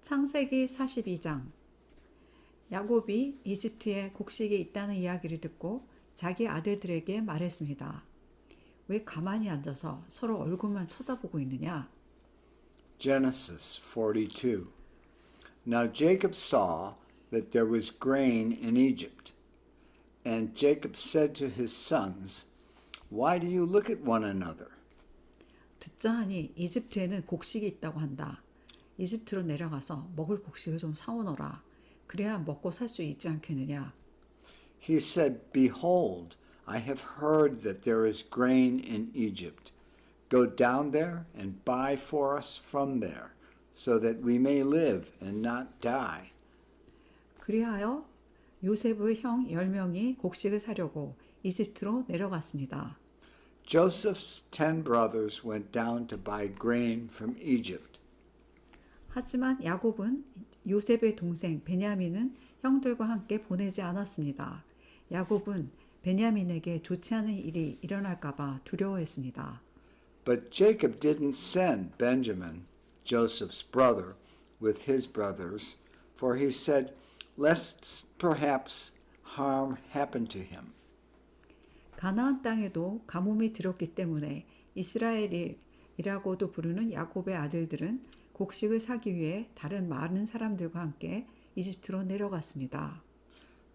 창세기 42장. 야곱이 이집트에 곡식이 있다는 이야기를 듣고 자기 아들들에게 말했습니다. 왜 가만히 앉아서 서로 얼굴만 쳐다보고 있느냐? Genesis 42. Now Jacob saw that there was grain in Egypt. And Jacob said to his sons, Why do you look at one another? 듣자 하니 이집트에는 곡식이 있다고 한다. 이집트로 내려가서 먹을 곡식을 좀 사오너라. 그래야 먹고 살 수 있지 않겠느냐? He said, Behold, I have heard that there is grain in Egypt. Go down there and buy for us from there, so that we may live and not die. 그리하여 요셉의 형 10명이 곡식을 사려고 이집트로 내려갔습니다. Joseph's 10 brothers went down to buy grain from Egypt. 하지만 야곱은 요셉의 동생 베냐민은 형들과 함께 보내지 않았습니다. 야곱은 베냐민에게 좋지 않은 일이 일어날까봐 두려워했습니다. But Jacob didn't send Benjamin, Joseph's brother, with his brothers, for he said, Lest perhaps harm happen to him. 가나안 땅에도 가뭄이 들었기 때문에 이스라엘이라고도 부르는 야곱의 아들들은 곡식을 사기 위해 다른 많은 사람들과 함께 이집트로 내려갔습니다.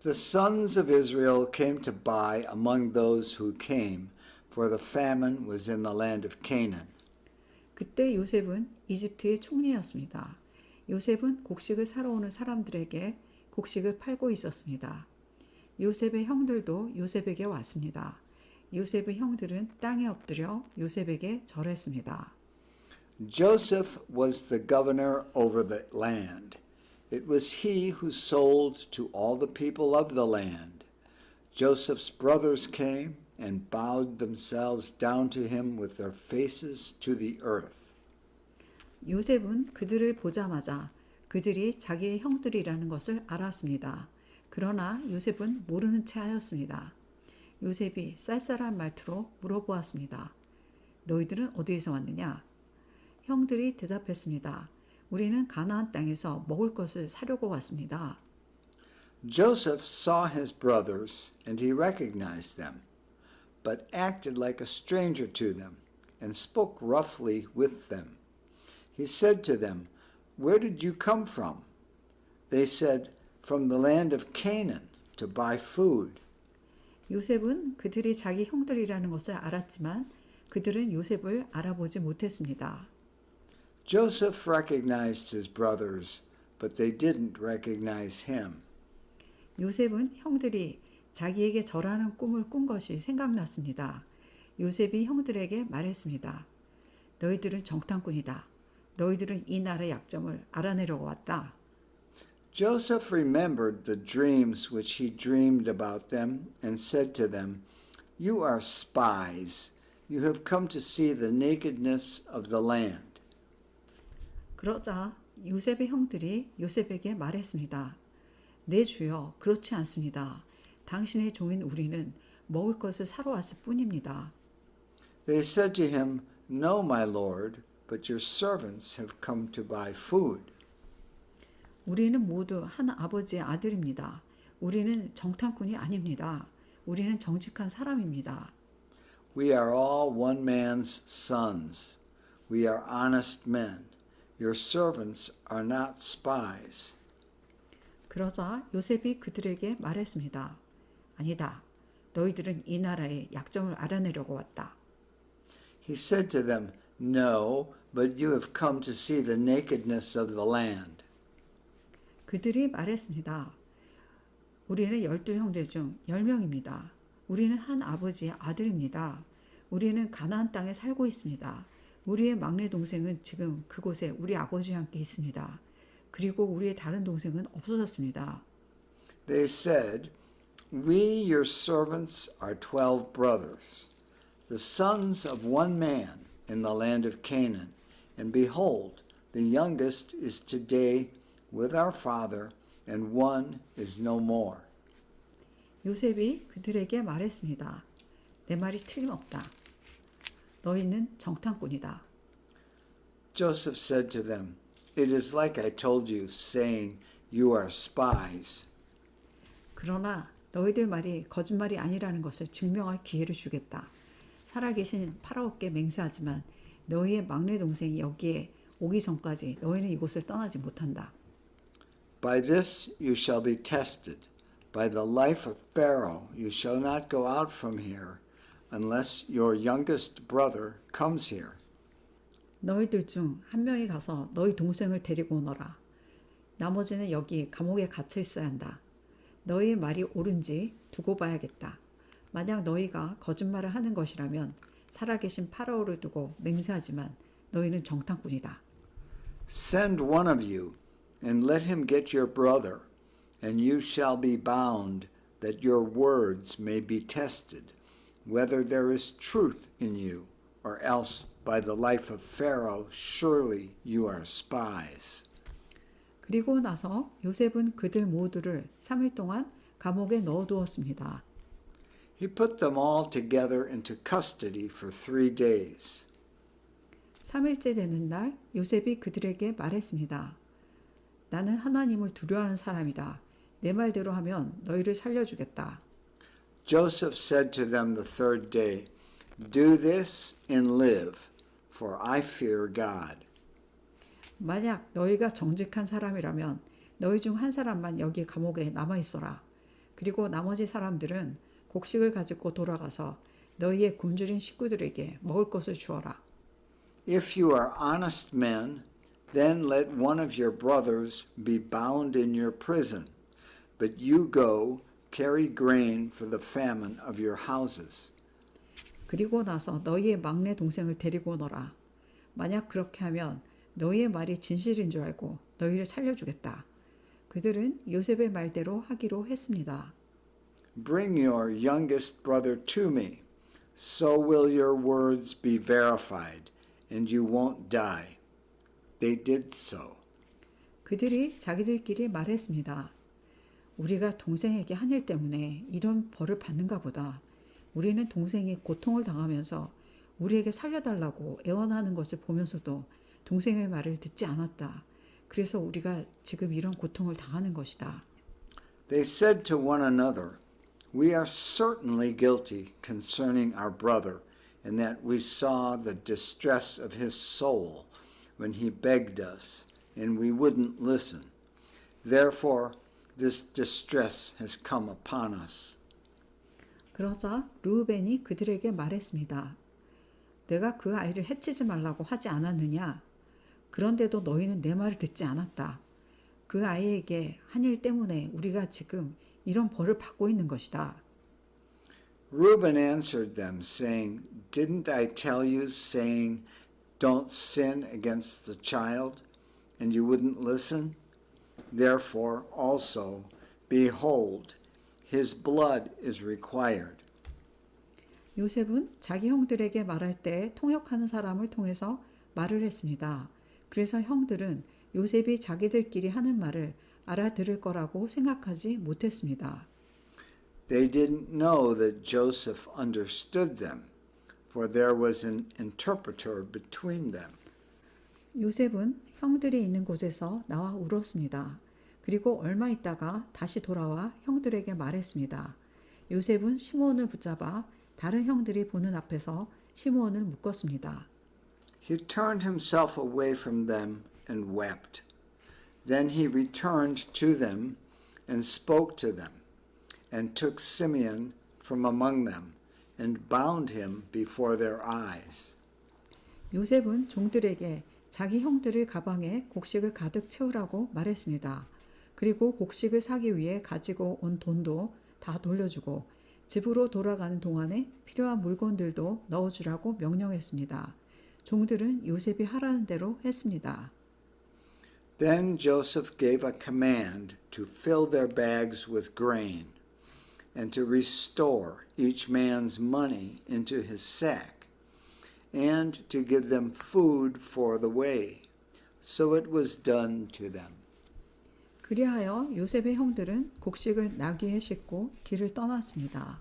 The sons of Israel came to buy among those who came, for the famine was in the land of Canaan. 그때 요셉은 이집트의 총리였습니다. 요셉은 곡식을 사러 오는 사람들에게 곡식을 팔고 있었습니다. 요셉의 형들도 요셉에게 왔습니다. 요셉의 형들은 땅에 엎드려 요셉에게 절했습니다. Joseph was the governor over the land. It was he who sold to all the people of the land. Joseph's brothers came and bowed themselves down to him with their faces to the earth. 요셉은 그들을 보자마자 그들이 자기의 형들이라는 것을 알았습니다. 그러나 요셉은 모르는 채 하였습니다. 요셉이 쌀쌀한 말투로 물어보았습니다. 너희들은 어디에서 왔느냐? 형들이 대답했습니다. 우리는 가나안 땅에서 먹을 것을 사려고 왔습니다. Joseph saw his brothers and he recognized them, but acted like a stranger to them and spoke roughly with them. He said to them, Where did you come from? They said, From the land of Canaan to buy food. 요셉은 그들이 자기 형들이라는 것을 알았지만 그들은 요셉을 알아보지 못했습니다. Joseph recognized his brothers, but they didn't recognize him. 요셉은 형들이 자기에게 절하는 꿈을 꾼 것이 생각났습니다. 요셉이 형들에게 말했습니다. 너희들은 정탐꾼이다. 너희들은 이 나라의 약점을 알아내려고 왔다. Joseph remembered the dreams which he dreamed about them and said to them, You are spies. You have come to see the nakedness of the land. 그러자 요셉의 형들이 요셉에게 말했습니다. 내 주여, 그렇지 않습니다. 당신의 종인 우리는 먹을 것을 사러 왔을 뿐입니다. They said to him, No, my lord, but your servants have come to buy food. 우리는 모두 한 아버지의 아들입니다. 우리는 정탐꾼이 아닙니다. 우리는 정직한 사람입니다. We are all one man's sons. We are honest men. Your servants are not spies. 그러자 요셉이 그들에게 말했습니다. 아니다. 너희들은 이 나라의 약점을 알아내려고 왔다. He said to them, No, but you have come to see the nakedness of the land. 그들이 말했습니다. 우리는 12형제 중 10명입니다. 우리는 한 아버지의 아들입니다. 우리는 가나안 땅에 살고 있습니다. 우리의 막내 동생은 지금 그곳에 우리 아버지와 함께 있습니다. 그리고 우리의 다른 동생은 없어졌습니다. They said, We, your servants, are 12 brothers, the sons of one man in the land of Canaan. And behold, the youngest is today with our father, and one is no more. 요셉이 그들에게 말했습니다. 내 말이 틀림없다. 너희는 정탐꾼이다. Joseph said to them, it is like I told you, saying, You are spies. 그러나 너희들 말이 거짓말이 아니라는 것을 증명할 기회를 주겠다. 살아계신 파라오께 맹세하지만 너희의 막내 동생이 여기에 오기 전까지 너희는 이곳을 떠나지 못한다. By this you shall be tested. By the life of Pharaoh you shall not go out from here unless your youngest brother comes here. 너희들 중 한 명이 가서 너희 동생을 데리고 오너라. 나머지는 여기 감옥에 갇혀 있어야 한다. 너희의 말이 옳은지 두고 봐야겠다. 만약 너희가 거짓말을 하는 것이라면 살아계신 파라오를 두고 맹세하지만 너희는 정탐꾼이다. Send one of you and let him get your brother, and you shall be bound that your words may be tested, whether there is truth in you, or else by the life of Pharaoh surely you are spies. 그리고 나서 요셉은 그들 모두를 3일 동안 감옥에 넣어두었습니다. He put them all together into custody for 3 days. 3일째 되는 날 요셉이 그들에게 말했습니다. 나는 하나님을 두려워하는 사람이다. 내 말대로 하면 너희를 살려주겠다. Joseph said to them the 3rd day, Do this and live, for I fear God. 만약 너희가 정직한 사람이라면 너희 중 한 사람만 여기 감옥에 남아 있어라. 그리고 나머지 사람들은 곡식을 가지고 돌아가서 너희의 굶주린 식구들에게 먹을 것을 주어라. If you are honest men, then let one of your brothers be bound in your prison, but you go carry grain for the famine of your houses. 그리고 나서 너희의 막내 동생을 데리고 오너라. 만약 그렇게 하면 너희의 말이 진실인 줄 알고 너희를 살려주겠다. 그들은 요셉의 말대로 하기로 했습니다. Bring your youngest brother to me, so will your words be verified, and you won't die. They did so. 그들이 자기들끼리 말했습니다. 우리가 동생에게 한 일 때문에 이런 벌을 받는가 보다. 우리는 동생이 고통을 당하면서 우리에게 살려달라고 애원하는 것을 보면서도 동생의 말을 듣지 않았다. 그래서 우리가 지금 이런 고통을 당하는 것이다. They said to one another, We are certainly guilty concerning our brother, in that we saw the distress of his soul when he begged us, and we wouldn't listen. Therefore, this distress has come upon us. 그러자 르우벤이 그들에게 말했습니다. 내가 그 아이를 해치지 말라고 하지 않았느냐? 그런데도 너희는 내 말을 듣지 않았다. 그 아이에게 한 일 때문에 우리가 지금 이런 벌을 받고 있는 것이다. Reuben answered them, saying, Didn't I tell you, saying, Don't sin against the child? And you wouldn't listen? Therefore also, behold, his blood is required. 요셉은 자기 형들에게 말할 때 통역하는 사람을 통해서 말을 했습니다. 그래서 형들은 요셉이 자기들끼리 하는 말을 알아들을 거라고 생각하지 못했습니다. They didn't know that Joseph understood them, for there was an interpreter between them. 요셉은 형들이 있는 곳에서 나와 울었습니다. 그리고 얼마 있다가 다시 돌아와 형들에게 말했습니다. 요셉은 시므온을 붙잡아 다른 형들이 보는 앞에서 시므온을 묶었습니다. He turned himself away from them and wept. Then he returned to them and spoke to them, and took Simeon from among them, and bound him before their eyes. 요셉은 종들에게 자기 형들의 가방에 곡식을 가득 채우라고 말했습니다. 그리고 곡식을 사기 위해 가지고 온 돈도 다 돌려주고 집으로 돌아가는 동안에 필요한 물건들도 넣어주라고 명령했습니다. 종들은 요셉이 하라는 대로 했습니다. Then Joseph gave a command to fill their bags with grain, and to restore each man's money into his sack, and to give them food for the way. So it was done to them. 그리하여 요셉의 형들은 곡식을 나귀에 싣고 길을 떠났습니다.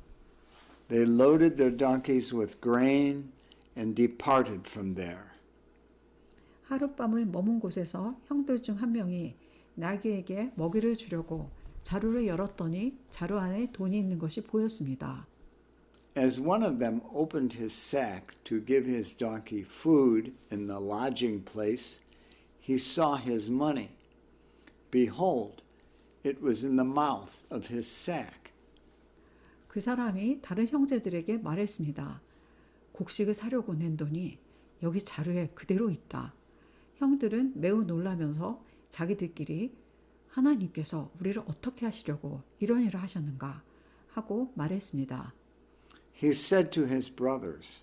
They loaded their donkeys with grain and departed from there. 하룻밤을 머문 곳에서 형들 중 한 명이 나귀에게 먹이를 주려고 자루를 열었더니 자루 안에 돈이 있는 것이 보였습니다. As one of them opened his sack to give his donkey food in the lodging place, he saw his money. Behold, it was in the mouth of his sack. 그 사람이 다른 형제들에게 말했습니다. 곡식을 사려고 낸 돈이 여기 자루에 그대로 있다. 형들은 매우 놀라면서 자기들끼리 하나님께서 우리를 어떻게 하시려고 이런 일을 하셨는가 하고 말했습니다. He said to his brothers,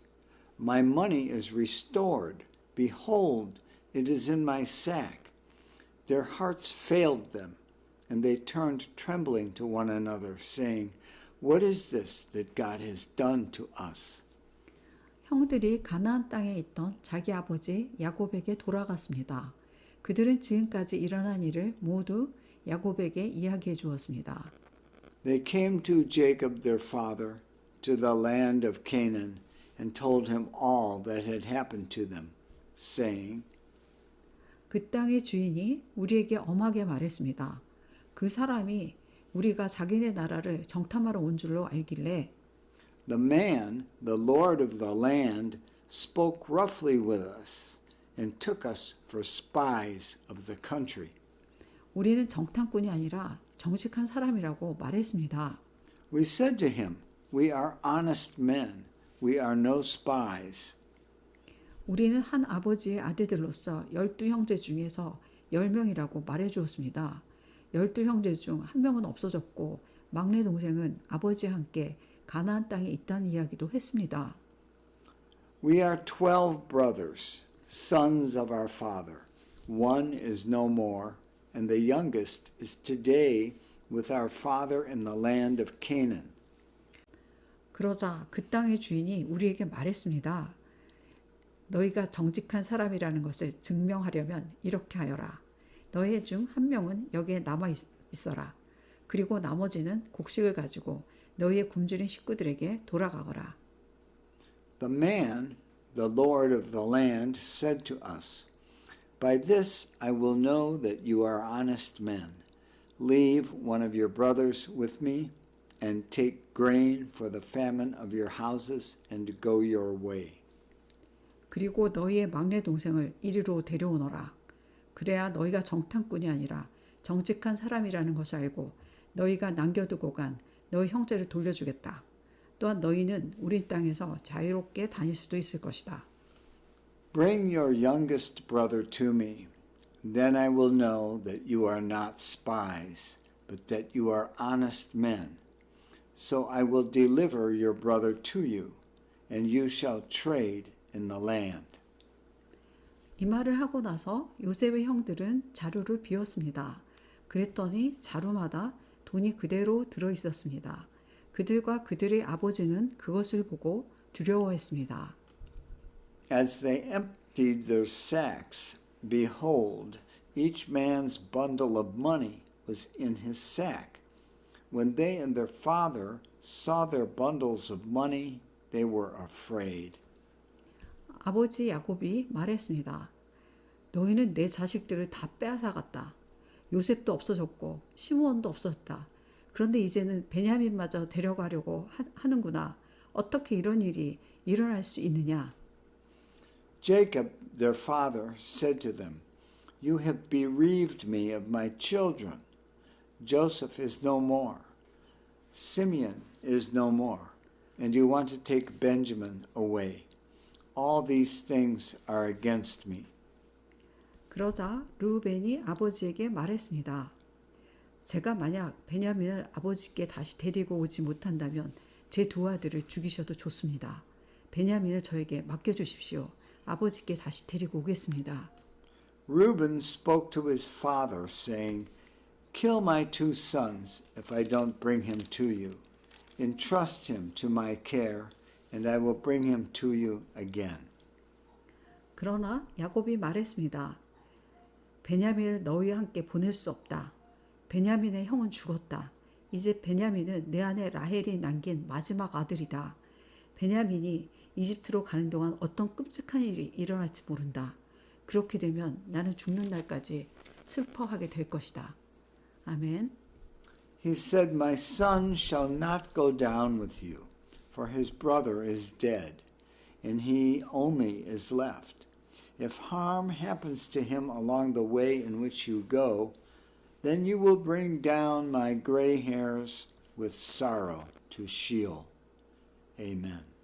My money is restored. Behold, it is in my sack. Their hearts failed them, and they turned trembling to one another, saying, What is this that God has done to us? 형들이 가나안 땅에 있던 자기 아버지 야곱에게 돌아갔습니다. 그들은 지금까지 일어난 일을 모두 야곱에게 이야기해 주었습니다. They came to Jacob their father, to the land of Canaan, and told him all that had happened to them, saying, 그 땅의 주인이 우리에게 엄하게 말했습니다. 그 사람이 우리가 자기네 나라를 정탐하러 온 줄로 알길래 The man, the lord of the land, spoke roughly with us and took us for spies of the country. 우리는 정탐꾼이 아니라 정직한 사람이라고 말했습니다. We said to him, We are honest men. We are no spies. 우리는 한 아버지의 아들들로서 12형제 중에서 10명이라고 말해 주었습니다. 12형제 중 한 명은 없어졌고 막내 동생은 아버지와 함께 가나안 땅에 있다는 이야기도 했습니다. We are 12 brothers, sons of our father. One is no more, and the youngest is today with our father in the land of Canaan. 그러자 그 땅의 주인이 우리에게 말했습니다. 너희가 정직한 사람이라는 것을 증명하려면 이렇게 하여라. 너희 중 한 명은 여기에 남아 있어라. 그리고 나머지는 곡식을 가지고 너희의 굶주린 식구들에게 돌아가거라. The man, the lord of the land, said to us, By this I will know that you are honest men. Leave one of your brothers with me, and take grain for the famine of your houses, and go your way. 그리고 너희의 막내 동생을 이리로 데려오너라. 그래야 너희가 정탐꾼이 아니라 정직한 사람이라는 것을 알고 너희가 남겨두고 간 너희 형제를 돌려주겠다. 또한 너희는 우리 땅에서 자유롭게 다닐 수도 있을 것이다. Bring your youngest brother to me. Then I will know that you are not spies, but that you are honest men. So I will deliver your brother to you, and you shall trade in the land. 이 말을 하고 나서 요셉의 형들은 자루를 비웠습니다. 그랬더니 자루마다 돈이 그대로 들어 있었습니다. 그들과 그들의 아버지는 그것을 보고 두려워했습니다. As they emptied their sacks, behold, each man's bundle of money was in his sack. When they and their father saw their bundles of money, they were afraid. 아버지 야곱이 말했습니다. 너희는 내 자식들을 다 빼앗아갔다. 요셉도 없어졌고 시므온도 없어졌다. 그런데 이제는 베냐민마저 데려가려고 하는구나. 어떻게 이런 일이 일어날 수 있느냐? Jacob, their father, said to them, You have bereaved me of my children. Joseph is no more. Simeon is no more. And you want to take Benjamin away. All these things are against me. 그러자 르우벤이 아버지에게 말했습니다. 제가 만약 베냐민을 아버지께 다시 데리고 오지 못한다면 제 두 아들을 죽이셔도 좋습니다. 베냐민을 저에게 맡겨주십시오. 아버지께 다시 데리고 오겠습니다. Reuben spoke to his father, saying, Kill my two sons if I don't bring him to you. Entrust him to my care, and I will bring him to you again. 그러나 야곱이 말했습니다. 베냐민을 너희와 함께 보낼 수 없다. 베냐민의 형은 죽었다. 이제 베냐민은 내 아내 라헬이 남긴 마지막 아들이다. 베냐민이 이집트로 가는 동안 어떤 끔찍한 일이 일어날지 모른다. 그렇게 되면 나는 죽는 날까지 슬퍼하게 될 것이다. 아멘. He said, My son shall not go down with you, for his brother is dead, and he only is left. If harm happens to him along the way in which you go, then you will bring down my gray hairs with sorrow to Sheol. Amen.